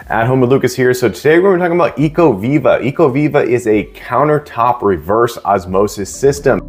At Home with Lucas here. So today we're talking about Ecoviva. Ecoviva is a countertop reverse osmosis system.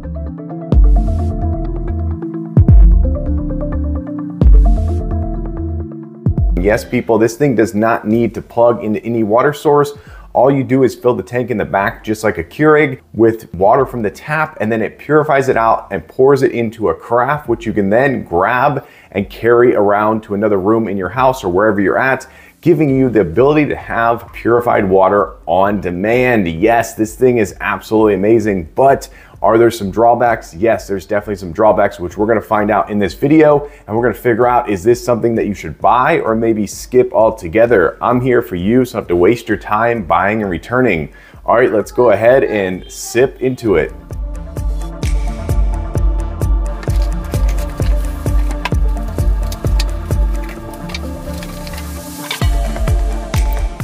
Yes, people, this thing does not need to plug into any water source. All you do is fill the tank in the back just like a Keurig with water from the tap, and then it purifies it out and pours it into a carafe, which you can then grab and carry around to another room in your house or wherever you're at, giving you the ability to have purified water on demand. Yes, this thing is absolutely amazing, but are there some drawbacks? Yes, there's definitely some drawbacks, which we're gonna find out in this video, and we're gonna figure out, is this something that you should buy or maybe skip altogether? I'm here for you, so I don't have to waste your time buying and returning. All right, let's go ahead and sip into it.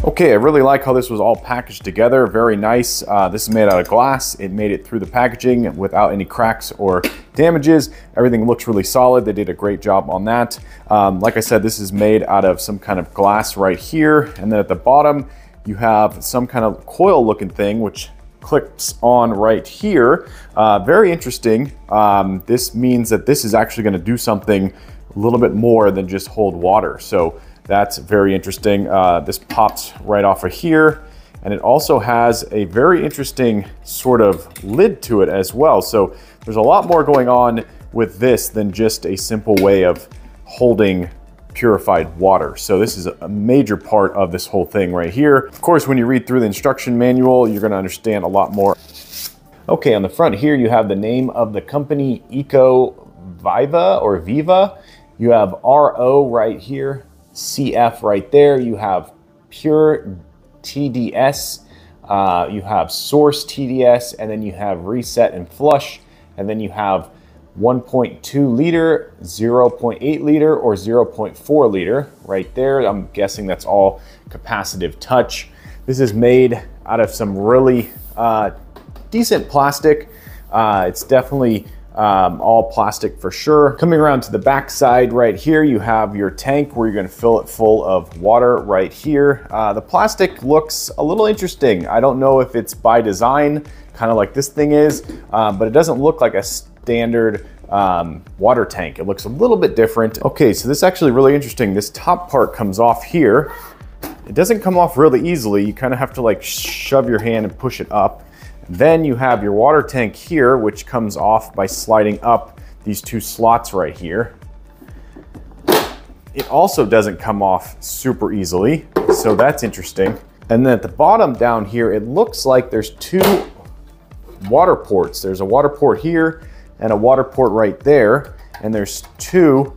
Okay, I really like how this was all packaged together. Very nice. This is made out of glass. It made it through the packaging without any cracks or damages. Everything looks really solid. They did a great job on that. Like I said, this is made out of some kind of glass right here. And then at the bottom, you have some kind of coil looking thing, which clicks on right here. Very interesting. This means that this is actually gonna do something a little bit more than just hold water. So that's very interesting. This pops right off of here, and it also has a very interesting sort of lid to it as well. So there's a lot more going on with this than just a simple way of holding purified water. So this is a major part of this whole thing right here. Of course, when you read through the instruction manual, you're gonna understand a lot more. Okay, on the front here, you have the name of the company, Ecoviva or Viva. You have RO right here, CF right there. You have pure TDS, you have source TDS, and then you have reset and flush, and then you have 1.2 liter, 0.8 liter, or 0.4 liter right there. I'm guessing that's all capacitive touch. This is made out of some really decent plastic. It's definitely all plastic for sure. Coming around to the back side right here, you have your tank where you're gonna fill it full of water right here. The plastic looks a little interesting. I don't know if it's by design, kind of like this thing is, but it doesn't look like a standard water tank. It looks a little bit different. Okay, so this is actually really interesting. This top part comes off here. It doesn't come off really easily. You kind of have to like shove your hand and push it up. Then you have your water tank here, which comes off by sliding up these two slots right here. It also doesn't come off super easily, so that's interesting. And then at the bottom down here, it looks like there's two water ports. There's a water port here and a water port right there, and there's two.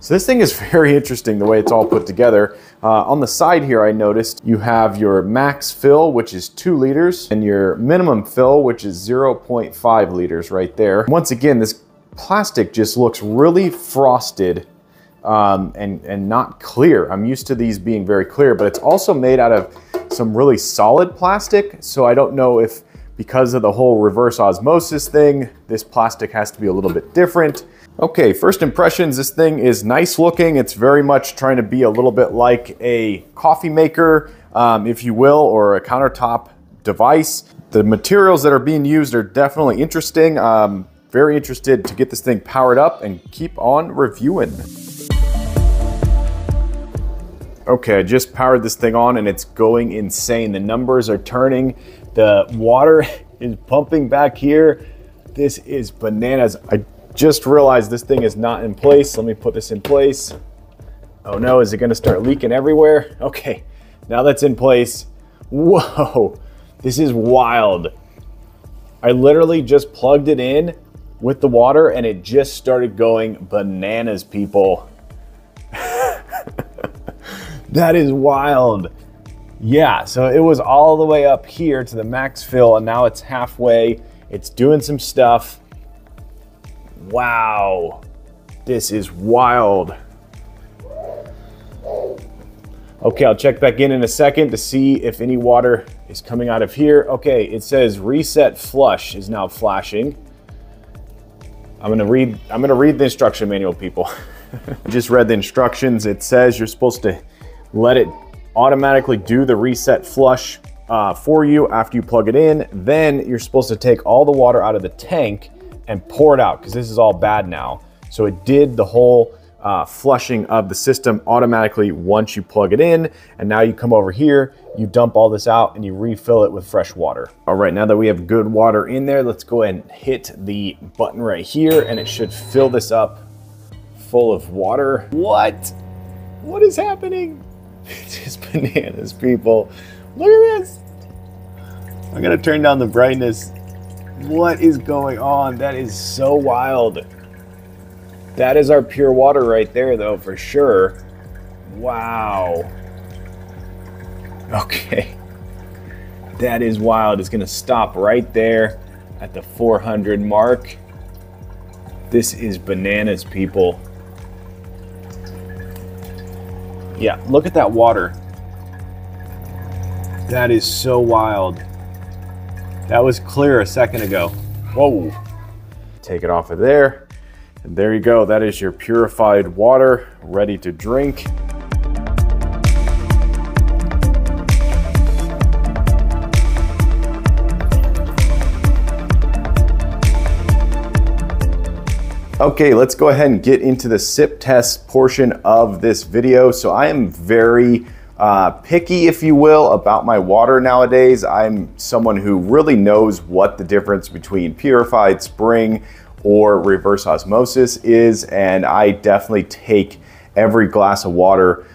So this thing is very interesting the way it's all put together. On the side here, I noticed you have your max fill, which is 2 liters, and your minimum fill, which is 0.5 liters right there. Once again, this plastic just looks really frosted and not clear. I'm used to these being very clear, but it's also made out of some really solid plastic. So I don't know if because of the whole reverse osmosis thing, this plastic has to be a little bit different. Okay, first impressions, this thing is nice looking. It's very much trying to be a little bit like a coffee maker, if you will, or a countertop device. The materials that are being used are definitely interesting. Very interested to get this thing powered up and keep on reviewing. Okay, I just powered this thing on and it's going insane. The numbers are turning. The water is pumping back here. This is bananas. I just realized this thing is not in place. Let me put this in place. Oh no, is it gonna start leaking everywhere? Okay, now that's in place. Whoa, this is wild. I literally just plugged it in with the water and it just started going bananas, people. That is wild. Yeah, so it was all the way up here to the max fill and now it's halfway. It's doing some stuff. Wow, this is wild. Okay, I'll check back in a second to see if any water is coming out of here. Okay, it says reset flush is now flashing. I'm gonna read the instruction manual, people. I just read the instructions. It says you're supposed to let it automatically do the reset flush for you after you plug it in. Then you're supposed to take all the water out of the tank and pour it out, because this is all bad now. So it did the whole flushing of the system automatically once you plug it in. And now you come over here, you dump all this out and you refill it with fresh water. All right, now that we have good water in there, let's go ahead and hit the button right here and it should fill this up full of water. What is happening? It's just bananas, people. Look at this. I'm gonna turn down the brightness. What is going on? That is so wild. That is our pure water right there though, for sure. Wow. Okay. That is wild. It's gonna stop right there at the 400 mark. This is bananas, people. Yeah, look at that water. That is so wild. That was clear a second ago. Whoa. Take it off of there. And there you go. That is your purified water ready to drink. Okay, let's go ahead and get into the sip test portion of this video. So I am very picky, if you will, about my water nowadays. I'm someone who really knows what the difference between purified spring or reverse osmosis is, and I definitely take every glass of water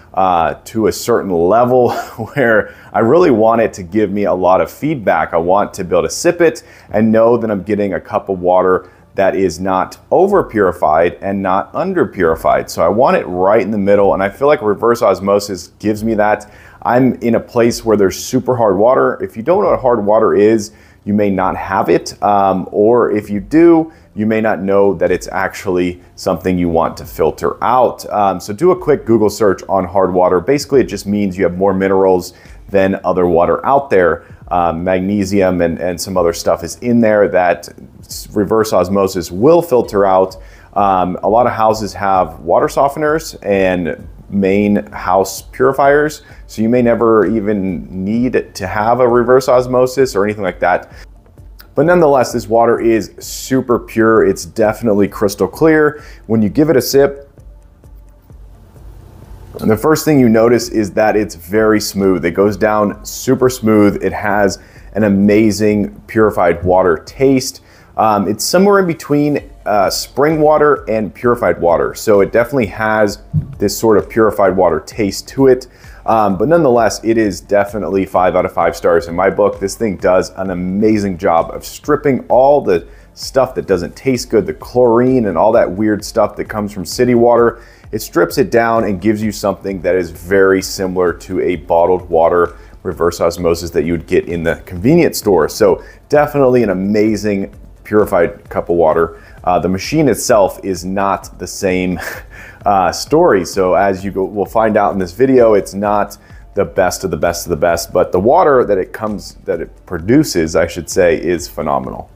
to a certain level where I really want it to give me a lot of feedback. I want to be able to sip it and know that I'm getting a cup of water that is not over purified and not under purified. So I want it right in the middle, and I feel like reverse osmosis gives me that. I'm in a place where there's super hard water. If you don't know what hard water is, you may not have it, or if you do, you may not know that it's actually something you want to filter out. So do a quick Google search on hard water. Basically, it just means you have more minerals than other water out there. Magnesium and some other stuff is in there that reverse osmosis will filter out. A lot of houses have water softeners and main house purifiers, so you may never even need to have a reverse osmosis or anything like that. But nonetheless, this water is super pure. It's definitely crystal clear. When you give it a sip, and the first thing you notice is that it's very smooth. It goes down super smooth. It has an amazing purified water taste. It's somewhere in between spring water and purified water. So it definitely has this sort of purified water taste to it. But nonetheless, it is definitely 5 out of 5 stars in my book. This thing does an amazing job of stripping all the stuff that doesn't taste good, the chlorine and all that weird stuff that comes from city water. It strips it down and gives you something that is very similar to a bottled water reverse osmosis that you would get in the convenience store. So definitely an amazing purified cup of water. The machine itself is not the same story. So as you will find out in this video, it's not the best of the best of the best, but the water that it produces, I should say, is phenomenal.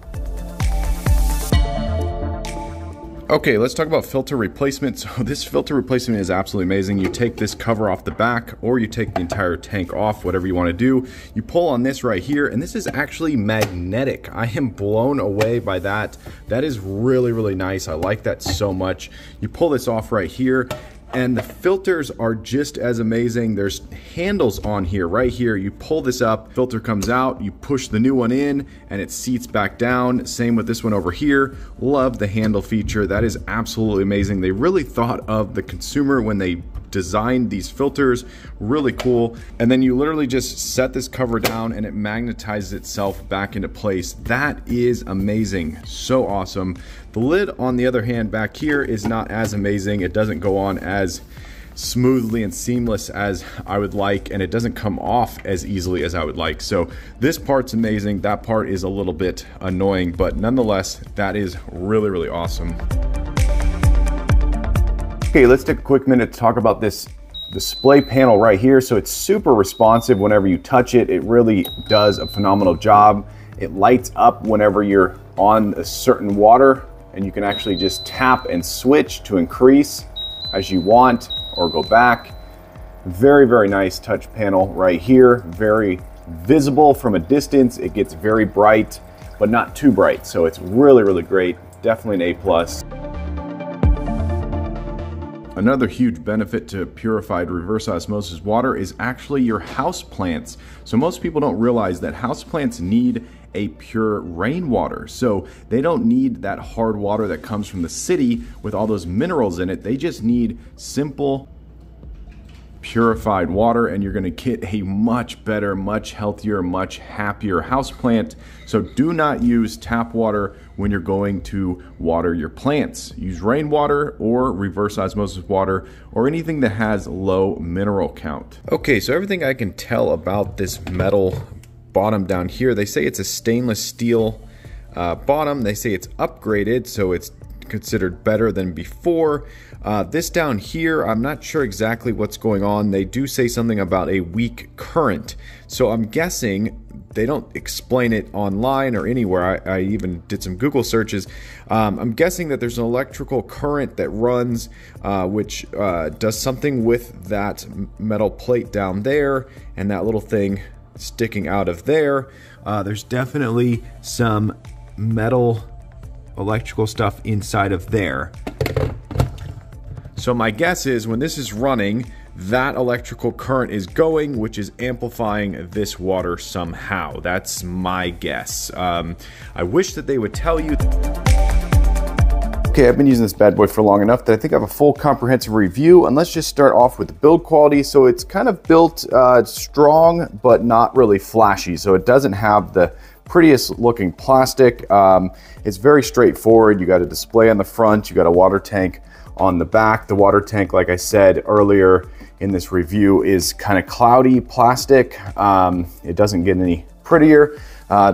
Okay, let's talk about filter replacement. So this filter replacement is absolutely amazing. You take this cover off the back, or you take the entire tank off, whatever you want to do. You pull on this right here, and this is actually magnetic. I am blown away by that. That is really, really nice. I like that so much. You pull this off right here, and the filters are just as amazing. There's handles on here, right here. You pull this up, filter comes out, you push the new one in, and it seats back down. Same with this one over here. Love the handle feature. That is absolutely amazing. They really thought of the consumer when they designed these filters. Really cool. And then you literally just set this cover down and it magnetizes itself back into place. That is amazing. So awesome. The lid, on the other hand, back here is not as amazing. It doesn't go on as smoothly and seamless as I would like, and it doesn't come off as easily as I would like. So this part's amazing. That part is a little bit annoying, but nonetheless, that is really, really awesome. Okay, let's take a quick minute to talk about this display panel right here. So it's super responsive whenever you touch it. It really does a phenomenal job. It lights up whenever you're on a certain water, and you can actually just tap and switch to increase as you want or go back. Very, very nice touch panel right here. Very visible from a distance. It gets very bright, but not too bright. So it's really, really great. Definitely an A+. Another huge benefit to purified reverse osmosis water is actually your houseplants. So most people don't realize that houseplants need a pure rainwater. So they don't need that hard water that comes from the city with all those minerals in it. They just need simple purified water, and you're going to get a much better, much healthier, much happier houseplant. So do not use tap water when you're going to water your plants. Use rainwater or reverse osmosis water or anything that has low mineral count. Okay, so everything I can tell about this metal bottom down here, they say it's a stainless steel bottom. They say it's upgraded, so it's considered better than before. This down here, I'm not sure exactly what's going on. They do say something about a weak current. So I'm guessing, they don't explain it online or anywhere. I even did some Google searches. I'm guessing that there's an electrical current that runs, which does something with that metal plate down there and that little thing sticking out of there. There's definitely some metal electrical stuff inside of there. So my guess is when this is running, that electrical current is going, which is amplifying this water somehow. That's my guess. I wish that they would tell you. Okay, I've been using this bad boy for long enough that I think I have a full comprehensive review, and let's just start off with the build quality. So it's kind of built strong, but not really flashy. So it doesn't have the prettiest looking plastic. It's very straightforward. You got a display on the front, you got a water tank on the back. The water tank, like I said earlier in this review, is kind of cloudy plastic. It doesn't get any prettier.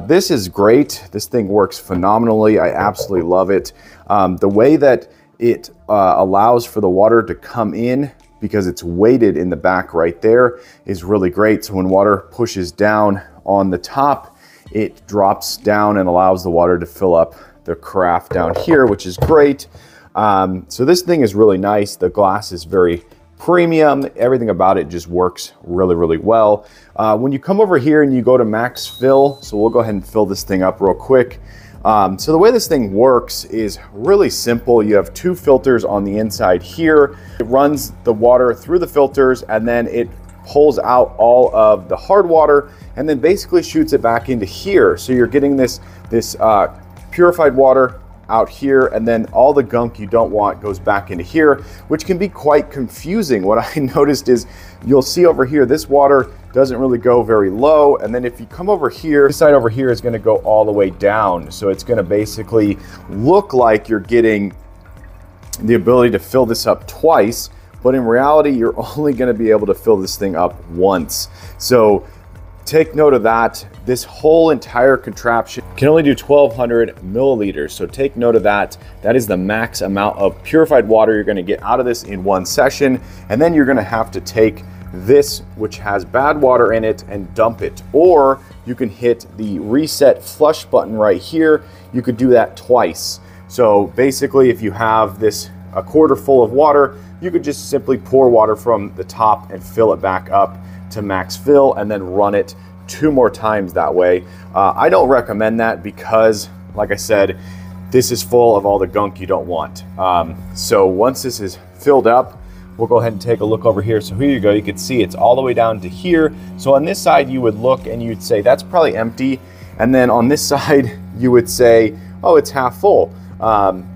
This is great. This thing works phenomenally. I absolutely love it. The way that it allows for the water to come in, because it's weighted in the back right there, is really great. So when water pushes down on the top, it drops down and allows the water to fill up the carafe down here, which is great. So this thing is really nice. The glass is very premium. Everything about it just works really, really well. When you come over here and you go to max fill, so we'll go ahead and fill this thing up real quick. So the way this thing works is really simple. You have two filters on the inside here. It runs the water through the filters, and then it pulls out all of the hard water and then basically shoots it back into here. So you're getting this purified water out here, and then all the gunk you don't want goes back into here, which can be quite confusing. What I noticed is you'll see over here, this water doesn't really go very low, and then if you come over here, this side over here is going to go all the way down. So it's going to basically look like you're getting the ability to fill this up twice, but in reality, you're only going to be able to fill this thing up once. So take note of that. This whole entire contraption can only do 1,200 milliliters. So take note of that. That is the max amount of purified water you're going to get out of this in one session. And then you're going to have to take this, which has bad water in it, and dump it. Or you can hit the reset flush button right here. You could do that twice. So basically, if you have this a quarter full of water, you could just simply pour water from the top and fill it back up to max fill, and then run it 2 more times that way. I don't recommend that because, like I said, this is full of all the gunk you don't want. So once this is filled up, we'll go ahead and take a look over here. So here you go, you can see it's all the way down to here. So on this side, you would look and you'd say, that's probably empty. And then on this side, you would say, oh, it's half full.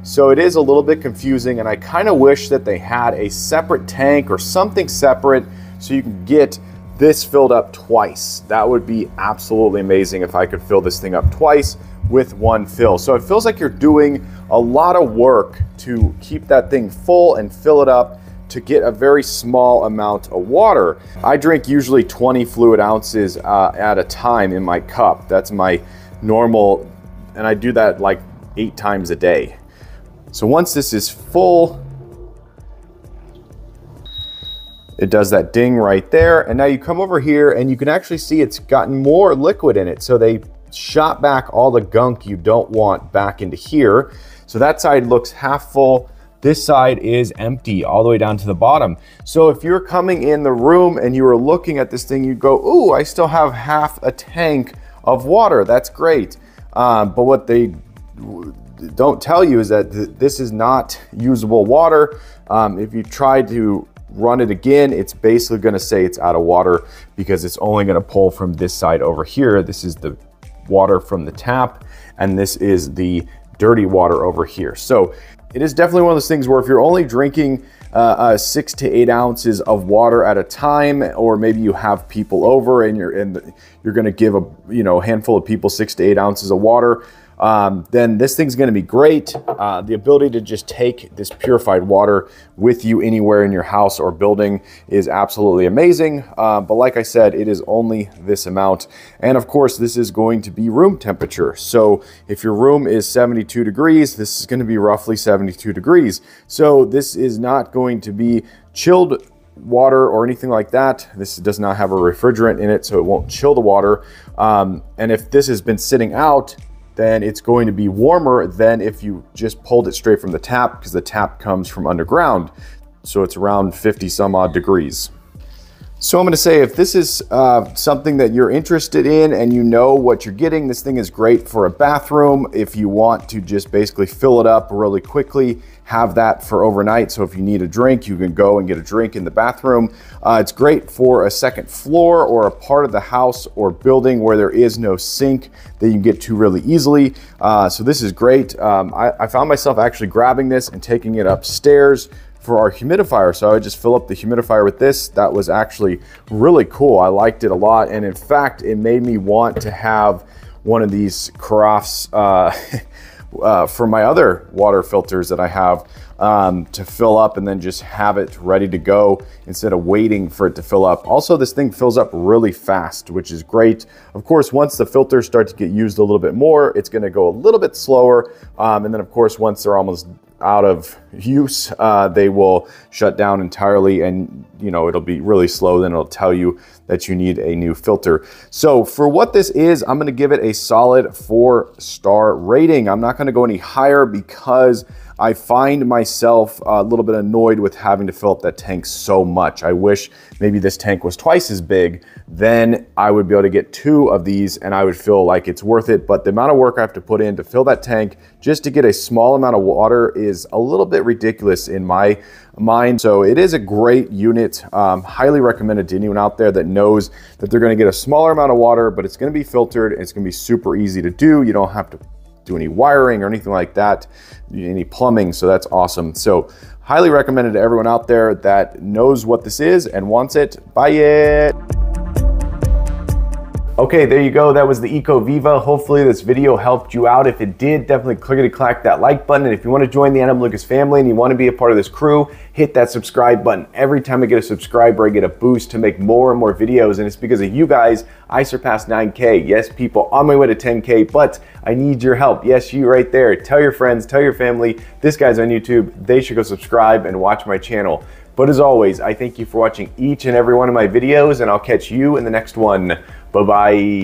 So it is a little bit confusing, and I kind of wish that they had a separate tank or something separate so you can get this filled up twice. That would be absolutely amazing if I could fill this thing up twice with one fill. So it feels like you're doing a lot of work to keep that thing full and fill it up to get a very small amount of water. I drink usually 20 fluid ounces at a time in my cup. That's my normal, and I do that like 8 times a day. So once this is full, it does that ding right there. And now you come over here and you can actually see it's gotten more liquid in it. So they shot back all the gunk you don't want back into here. So that side looks half full. this side is empty all the way down to the bottom. So if you're coming in the room and you were looking at this thing, you'd go, ooh, I still have half a tank of water. That's great. But what they don't tell you is that this is not usable water. If you try to run it again, it's basically gonna say it's out of water because it's only gonna pull from this side over here. This is the water from the tap, and this is the dirty water over here. So it is definitely one of those things where if you're only drinking 6 to 8 ounces of water at a time, or maybe you have people over and you're going to give a handful of people 6 to 8 ounces of water, then this thing's going to be great. The ability to just take this purified water with you anywhere in your house or building is absolutely amazing. But like I said, it is only this amount. And of course, this is going to be room temperature. So if your room is 72 degrees, this is going to be roughly 72 degrees. So this is not going to be chilled water or anything like that. This does not have a refrigerant in it, so it won't chill the water. And if this has been sitting out, then it's going to be warmer than if you just pulled it straight from the tap, because the tap comes from underground. So it's around 50 some odd degrees. So I'm going to say, if this is something that you're interested in and you know what you're getting, this thing is great for a bathroom. If you want to just basically fill it up really quickly, have that for overnight. So if you need a drink, you can go and get a drink in the bathroom. It's great for a second floor or a part of the house or building where there is no sink that you can get to really easily. So this is great. I found myself actually grabbing this and taking it upstairs for our humidifier. So I would just fill up the humidifier with this. That was actually really cool. I liked it a lot. And in fact, it made me want to have one of these carafes for my other water filters that I have to fill up and then just have it ready to go instead of waiting for it to fill up. Also, this thing fills up really fast, which is great. Of course, once the filters start to get used a little bit more, it's gonna go a little bit slower. And then of course, once they're almost out of use, they will shut down entirely, and it'll be really slow. Then it'll tell you that you need a new filter. So for what this is, I'm going to give it a solid 4-star rating. I'm not going to go any higher because I find myself a little bit annoyed with having to fill up that tank so much. I wish maybe this tank was twice as big. Then I would be able to get 2 of these and I would feel like it's worth it. But the amount of work I have to put in to fill that tank just to get a small amount of water is a little bit ridiculous in my mind. So it is a great unit. Highly recommended to anyone out there that knows that they're going to get a smaller amount of water, but it's going to be filtered. It's going to be super easy to do. You don't have to do any wiring or anything like that, any plumbing. So that's awesome. So highly recommended to everyone out there that knows what this is and wants it. Buy it. Okay, there you go. That was the Ecoviva. Hopefully this video helped you out. If it did, definitely clickety-clack that like button. And if you want to join the Adam Lucas family and you want to be a part of this crew, hit that subscribe button. Every time I get a subscriber, I get a boost to make more and more videos. And it's because of you guys, I surpassed 9K. Yes, people, on my way to 10K, but I need your help. Yes, you right there. Tell your friends, tell your family, this guy's on YouTube. They should go subscribe and watch my channel. But as always, I thank you for watching each and every one of my videos, and I'll catch you in the next one. Bye-bye.